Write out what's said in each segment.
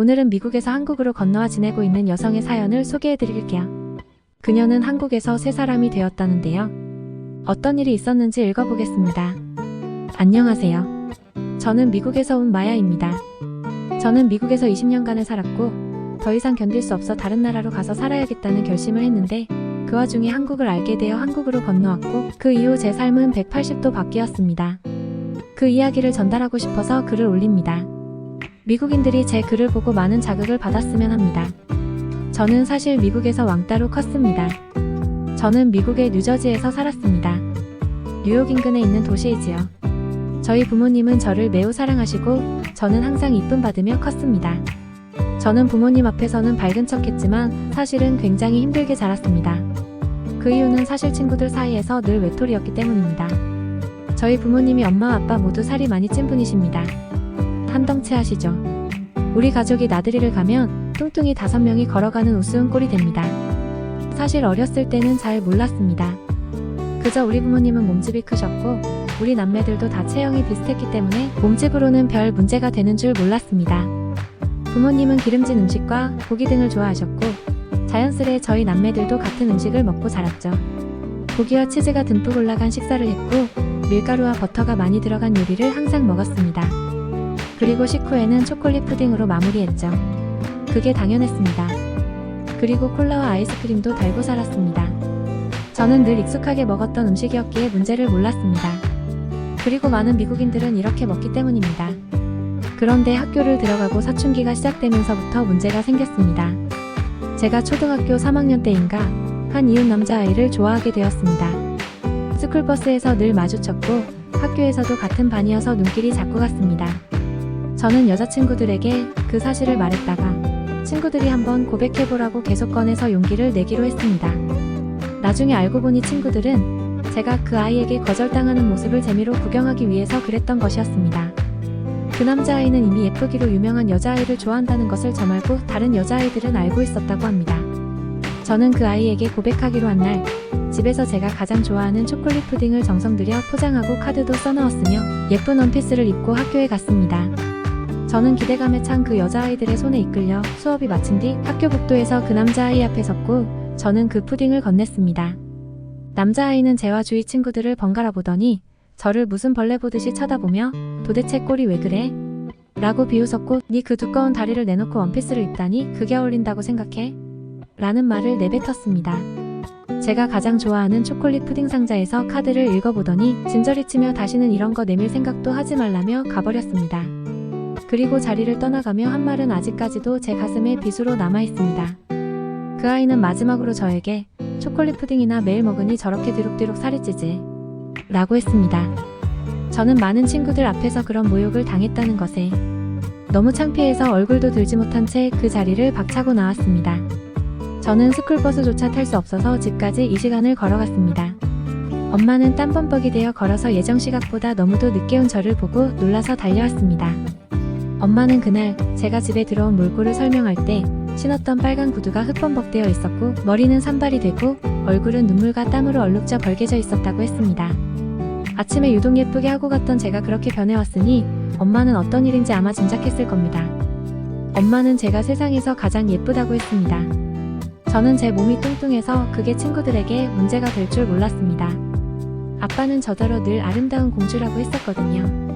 오늘은 미국에서 한국으로 건너와 지내고 있는 여성의 사연을 소개해 드릴게요. 그녀는 한국에서 새 사람이 되었다는데요. 어떤 일이 있었는지 읽어보겠습니다. 안녕하세요. 저는 미국에서 온 마야입니다. 저는 미국에서 20년간을 살았고 더 이상 견딜 수 없어 다른 나라로 가서 살아야겠다는 결심을 했는데 그 와중에 한국을 알게 되어 한국으로 건너왔고 그 이후 제 삶은 180도 바뀌었습니다. 그 이야기를 전달하고 싶어서 글을 올립니다. 미국인들이 제 글을 보고 많은 자극을 받았으면 합니다. 저는 사실 미국에서 왕따로 컸습니다. 저는 미국의 뉴저지에서 살았습니다. 뉴욕 인근에 있는 도시이지요. 저희 부모님은 저를 매우 사랑하시고 저는 항상 이쁨 받으며 컸습니다. 저는 부모님 앞에서는 밝은 척했지만 사실은 굉장히 힘들게 자랐습니다. 그 이유는 사실 친구들 사이에서 늘 외톨이였기 때문입니다. 저희 부모님이 엄마 아빠 모두 살이 많이 찐 분이십니다. 한덩치 하시죠. 우리 가족이 나들이를 가면 뚱뚱이 5명이 걸어가는 우스운 꼴이 됩니다. 사실 어렸을 때는 잘 몰랐습니다. 그저 우리 부모님은 몸집이 크셨고 우리 남매들도 다 체형이 비슷했기 때문에 몸집으로는 별 문제가 되는 줄 몰랐습니다. 부모님은 기름진 음식과 고기 등을 좋아하셨고 자연스레 저희 남매들도 같은 음식을 먹고 자랐죠. 고기와 치즈가 듬뿍 올라간 식사를 했고 밀가루와 버터가 많이 들어간 요리를 항상 먹었습니다. 그리고 식후에는 초콜릿 푸딩으로 마무리했죠. 그게 당연했습니다. 그리고 콜라와 아이스크림도 달고 살았습니다. 저는 늘 익숙하게 먹었던 음식이었기에 문제를 몰랐습니다. 그리고 많은 미국인들은 이렇게 먹기 때문입니다. 그런데 학교를 들어가고 사춘기가 시작되면서부터 문제가 생겼습니다. 제가 초등학교 3학년 때인가 한 이웃 남자아이를 좋아하게 되었습니다. 스쿨버스에서 늘 마주쳤고 학교에서도 같은 반이어서 눈길이 자꾸 갔습니다. 저는 여자친구들에게 그 사실을 말했다가 친구들이 한번 고백해보라고 계속 꺼내서 용기를 내기로 했습니다. 나중에 알고 보니 친구들은 제가 그 아이에게 거절당하는 모습을 재미로 구경하기 위해서 그랬던 것이었습니다. 그 남자아이는 이미 예쁘기로 유명한 여자아이를 좋아한다는 것을 저 말고 다른 여자아이들은 알고 있었다고 합니다. 저는 그 아이에게 고백하기로 한 날 집에서 제가 가장 좋아하는 초콜릿 푸딩을 정성 들여 포장하고 카드도 써넣었으며 예쁜 원피스를 입고 학교에 갔습니다. 저는 기대감에 찬 그 여자아이들의 손에 이끌려 수업이 마친 뒤 학교 복도에서 그 남자아이 앞에 섰고 저는 그 푸딩을 건넸습니다. 남자아이는 제와 주위 친구들을 번갈아 보더니 저를 무슨 벌레 보듯이 쳐다보며 도대체 꼴이 왜 그래? 라고 비웃었고 네 그 두꺼운 다리를 내놓고 원피스를 입다니 그게 어울린다고 생각해? 라는 말을 내뱉었습니다. 제가 가장 좋아하는 초콜릿 푸딩 상자에서 카드를 읽어보더니 진저리 치며 다시는 이런 거 내밀 생각도 하지 말라며 가버렸습니다. 그리고 자리를 떠나가며 한 말은 아직까지도 제 가슴에 빗으로 남아있습니다. 그 아이는 마지막으로 저에게 초콜릿 푸딩이나 매일 먹으니 저렇게 뒤룩뒤룩 살이 찌지 라고 했습니다. 저는 많은 친구들 앞에서 그런 모욕을 당했다는 것에 너무 창피해서 얼굴도 들지 못한 채 그 자리를 박차고 나왔습니다. 저는 스쿨버스조차 탈 수 없어서 집까지 2시간을 걸어갔습니다. 엄마는 땀범벅이 되어 걸어서 예정 시각보다 너무도 늦게 온 저를 보고 놀라서 달려왔습니다. 엄마는 그날 제가 집에 들어온 몰골을 설명할 때 신었던 빨간 구두가 흑범벅되어 있었고 머리는 산발이 되고 얼굴은 눈물과 땀으로 얼룩져 벌개져 있었다고 했습니다. 아침에 유독 예쁘게 하고 갔던 제가 그렇게 변해왔으니 엄마는 어떤 일인지 아마 짐작했을 겁니다. 엄마는 제가 세상에서 가장 예쁘다고 했습니다. 저는 제 몸이 뚱뚱해서 그게 친구들에게 문제가 될 줄 몰랐습니다. 아빠는 저더러 늘 아름다운 공주라고 했었거든요.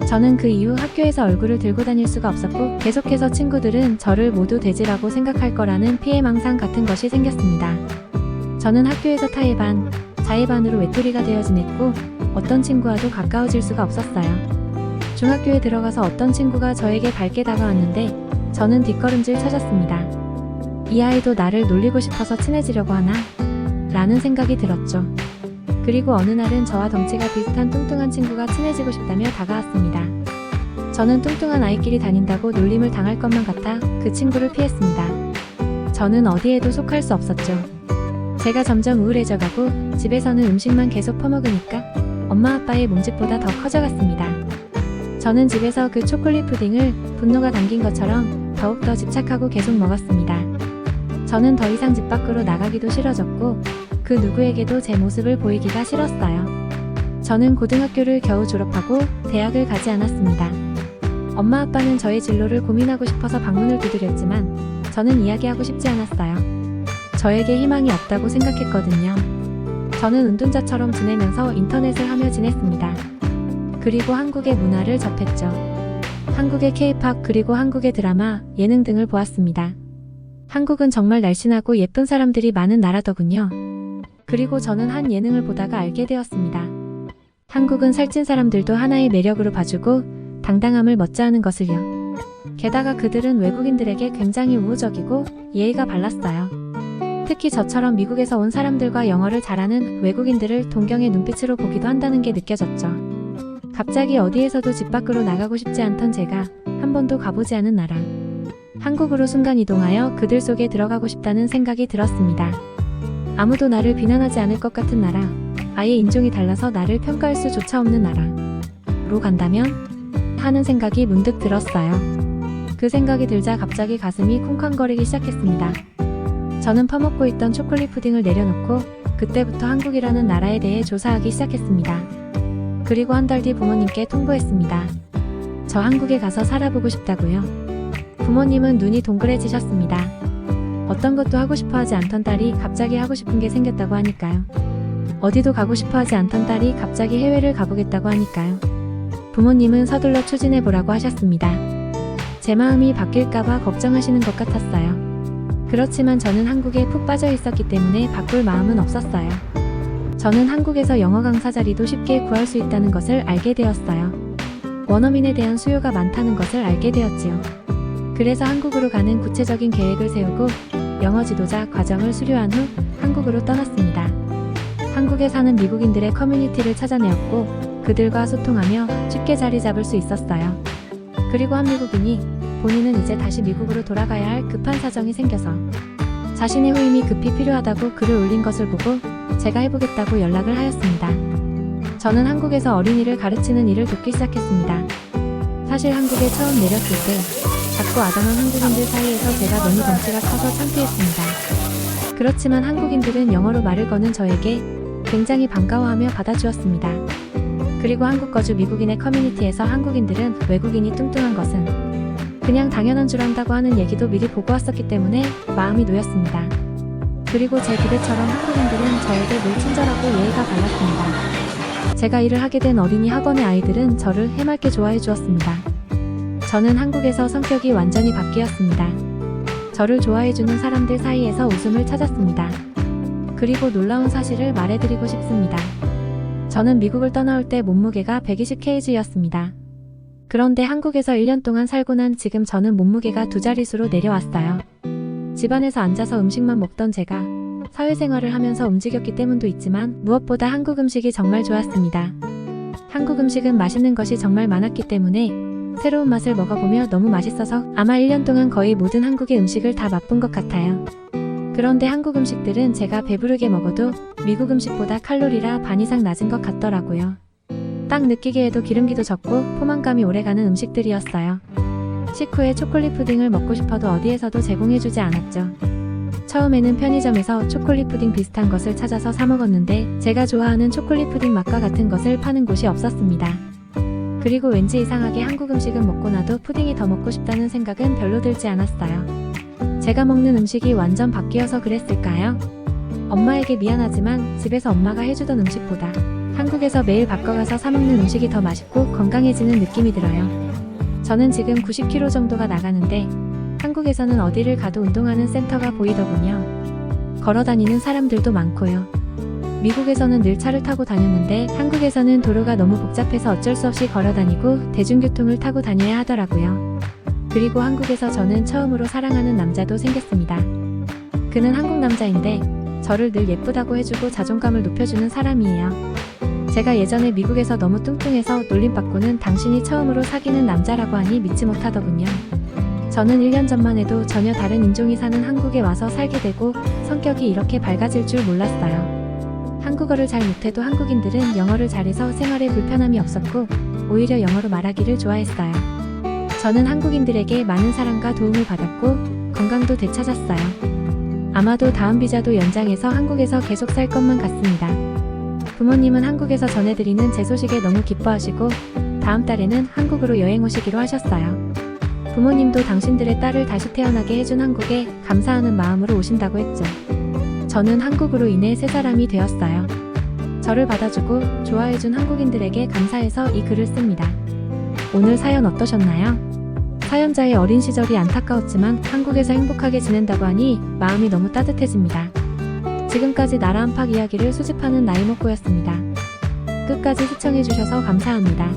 저는 그 이후 학교에서 얼굴을 들고 다닐 수가 없었고 계속해서 친구들은 저를 모두 돼지라고 생각할 거라는 피해망상 같은 것이 생겼습니다. 저는 학교에서 타의 반, 자의 반으로 외톨이가 되어 지냈고 어떤 친구와도 가까워질 수가 없었어요. 중학교에 들어가서 어떤 친구가 저에게 밝게 다가왔는데 저는 뒷걸음질 쳐졌습니다. 이 아이도 나를 놀리고 싶어서 친해지려고 하나? 라는 생각이 들었죠. 그리고 어느 날은 저와 덩치가 비슷한 뚱뚱한 친구가 친해지고 싶다며 다가왔습니다. 저는 뚱뚱한 아이끼리 다닌다고 놀림을 당할 것만 같아 그 친구를 피했습니다. 저는 어디에도 속할 수 없었죠. 제가 점점 우울해져가고 집에서는 음식만 계속 퍼먹으니까 엄마 아빠의 몸집보다 더 커져갔습니다. 저는 집에서 그 초콜릿 푸딩을 분노가 담긴 것처럼 더욱더 집착하고 계속 먹었습니다. 저는 더 이상 집 밖으로 나가기도 싫어졌고 그 누구에게도 제 모습을 보이기가 싫었어요. 저는 고등학교를 겨우 졸업하고 대학을 가지 않았습니다. 엄마 아빠는 저의 진로를 고민하고 싶어서 방문을 두드렸지만 저는 이야기하고 싶지 않았어요. 저에게 희망이 없다고 생각했거든요. 저는 은둔자처럼 지내면서 인터넷을 하며 지냈습니다. 그리고 한국의 문화를 접했죠. 한국의 K-팝 그리고 한국의 드라마, 예능 등을 보았습니다. 한국은 정말 날씬하고 예쁜 사람들이 많은 나라더군요. 그리고 저는 한 예능을 보다가 알게 되었습니다. 한국은 살찐 사람들도 하나의 매력으로 봐주고 당당함을 멋져하는 것을요. 게다가 그들은 외국인들에게 굉장히 우호적이고 예의가 발랐어요. 특히 저처럼 미국에서 온 사람들과 영어를 잘하는 외국인들을 동경의 눈빛으로 보기도 한다는 게 느껴졌죠. 갑자기 어디에서도 집 밖으로 나가고 싶지 않던 제가 한 번도 가보지 않은 나라. 한국으로 순간이동하여 그들 속에 들어가고 싶다는 생각이 들었습니다. 아무도 나를 비난하지 않을 것 같은 나라, 아예 인종이 달라서 나를 평가할 수조차 없는 나라로 간다면? 하는 생각이 문득 들었어요. 그 생각이 들자 갑자기 가슴이 쿵쾅거리기 시작했습니다. 저는 퍼먹고 있던 초콜릿 푸딩을 내려놓고 그때부터 한국이라는 나라에 대해 조사하기 시작했습니다. 그리고 한 달 뒤 부모님께 통보했습니다. 저 한국에 가서 살아보고 싶다고요. 부모님은 눈이 동그래지셨습니다. 어떤 것도 하고 싶어 하지 않던 딸이 갑자기 하고 싶은 게 생겼다고 하니까요. 어디도 가고 싶어 하지 않던 딸이 갑자기 해외를 가보겠다고 하니까요. 부모님은 서둘러 추진해보라고 하셨습니다. 제 마음이 바뀔까봐 걱정하시는 것 같았어요. 그렇지만 저는 한국에 푹 빠져 있었기 때문에 바꿀 마음은 없었어요. 저는 한국에서 영어 강사 자리도 쉽게 구할 수 있다는 것을 알게 되었어요. 원어민에 대한 수요가 많다는 것을 알게 되었지요. 그래서 한국으로 가는 구체적인 계획을 세우고 영어 지도자 과정을 수료한 후 한국으로 떠났습니다. 한국에 사는 미국인들의 커뮤니티를 찾아내었고 그들과 소통하며 쉽게 자리 잡을 수 있었어요. 그리고 한 미국인이 본인은 이제 다시 미국으로 돌아가야 할 급한 사정이 생겨서 자신의 후임이 급히 필요하다고 글을 올린 것을 보고 제가 해보겠다고 연락을 하였습니다. 저는 한국에서 어린이를 가르치는 일을 돕기 시작했습니다. 사실 한국에 처음 내렸을 때 작고 아담한 한국인들 사이에서 제가 너무 덩치가 커서 창피했습니다. 그렇지만 한국인들은 영어로 말을 거는 저에게 굉장히 반가워하며 받아주었습니다. 그리고 한국 거주 미국인의 커뮤니티에서 한국인들은 외국인이 뚱뚱한 것은 그냥 당연한 줄 안다고 하는 얘기도 미리 보고 왔었기 때문에 마음이 놓였습니다. 그리고 제 기대처럼 한국인들은 저에게 늘 친절하고 예의가 발랐습니다. 제가 일을 하게 된 어린이 학원의 아이들은 저를 해맑게 좋아해 주었습니다. 저는 한국에서 성격이 완전히 바뀌었습니다. 저를 좋아해주는 사람들 사이에서 웃음을 찾았습니다. 그리고 놀라운 사실을 말해드리고 싶습니다. 저는 미국을 떠나올 때 몸무게가 120kg였습니다. 그런데 한국에서 1년 동안 살고 난 지금 저는 몸무게가 2자릿수로 내려왔어요. 집안에서 앉아서 음식만 먹던 제가 사회생활을 하면서 움직였기 때문도 있지만 무엇보다 한국 음식이 정말 좋았습니다. 한국 음식은 맛있는 것이 정말 많았기 때문에 새로운 맛을 먹어보며 너무 맛있어서 아마 1년 동안 거의 모든 한국의 음식을 다 맛본 것 같아요. 그런데 한국 음식들은 제가 배부르게 먹어도 미국 음식보다 칼로리가 반 이상 낮은 것 같더라고요. 딱 느끼기에도 기름기도 적고 포만감이 오래가는 음식들이었어요. 식후에 초콜릿 푸딩을 먹고 싶어도 어디에서도 제공해주지 않았죠. 처음에는 편의점에서 초콜릿 푸딩 비슷한 것을 찾아서 사 먹었는데 제가 좋아하는 초콜릿 푸딩 맛과 같은 것을 파는 곳이 없었습니다. 그리고 왠지 이상하게 한국 음식은 먹고 나도 푸딩이 더 먹고 싶다는 생각은 별로 들지 않았어요. 제가 먹는 음식이 완전 바뀌어서 그랬을까요? 엄마에게 미안하지만 집에서 엄마가 해주던 음식보다 한국에서 매일 바꿔가서 사먹는 음식이 더 맛있고 건강해지는 느낌이 들어요. 저는 지금 90kg 정도가 나가는데 한국에서는 어디를 가도 운동하는 센터가 보이더군요. 걸어다니는 사람들도 많고요. 미국에서는 늘 차를 타고 다녔는데 한국에서는 도로가 너무 복잡해서 어쩔 수 없이 걸어다니고 대중교통을 타고 다녀야 하더라고요. 그리고 한국에서 저는 처음으로 사랑하는 남자도 생겼습니다. 그는 한국 남자인데 저를 늘 예쁘다고 해주고 자존감을 높여주는 사람이에요. 제가 예전에 미국에서 너무 뚱뚱해서 놀림받고는 당신이 처음으로 사귀는 남자라고 하니 믿지 못하더군요. 저는 1년 전만 해도 전혀 다른 인종이 사는 한국에 와서 살게 되고 성격이 이렇게 밝아질 줄 몰랐어요. 한국어를 잘 못해도 한국인들은 영어를 잘해서 생활에 불편함이 없었고 오히려 영어로 말하기를 좋아했어요. 저는 한국인들에게 많은 사랑과 도움을 받았고 건강도 되찾았어요. 아마도 다음 비자도 연장해서 한국에서 계속 살 것만 같습니다. 부모님은 한국에서 전해드리는 제 소식에 너무 기뻐하시고 다음 달에는 한국으로 여행 오시기로 하셨어요. 부모님도 당신들의 딸을 다시 태어나게 해준 한국에 감사하는 마음으로 오신다고 했죠. 저는 한국으로 인해 새 사람이 되었어요. 저를 받아주고 좋아해준 한국인들에게 감사해서 이 글을 씁니다. 오늘 사연 어떠셨나요? 사연자의 어린 시절이 안타까웠지만 한국에서 행복하게 지낸다고 하니 마음이 너무 따뜻해집니다. 지금까지 나라 안팎 이야기를 수집하는 나이먹고였습니다. 끝까지 시청해주셔서 감사합니다.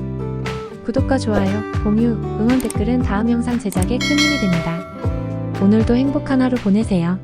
구독과 좋아요, 공유, 응원 댓글은 다음 영상 제작에 큰 힘이 됩니다. 오늘도 행복한 하루 보내세요.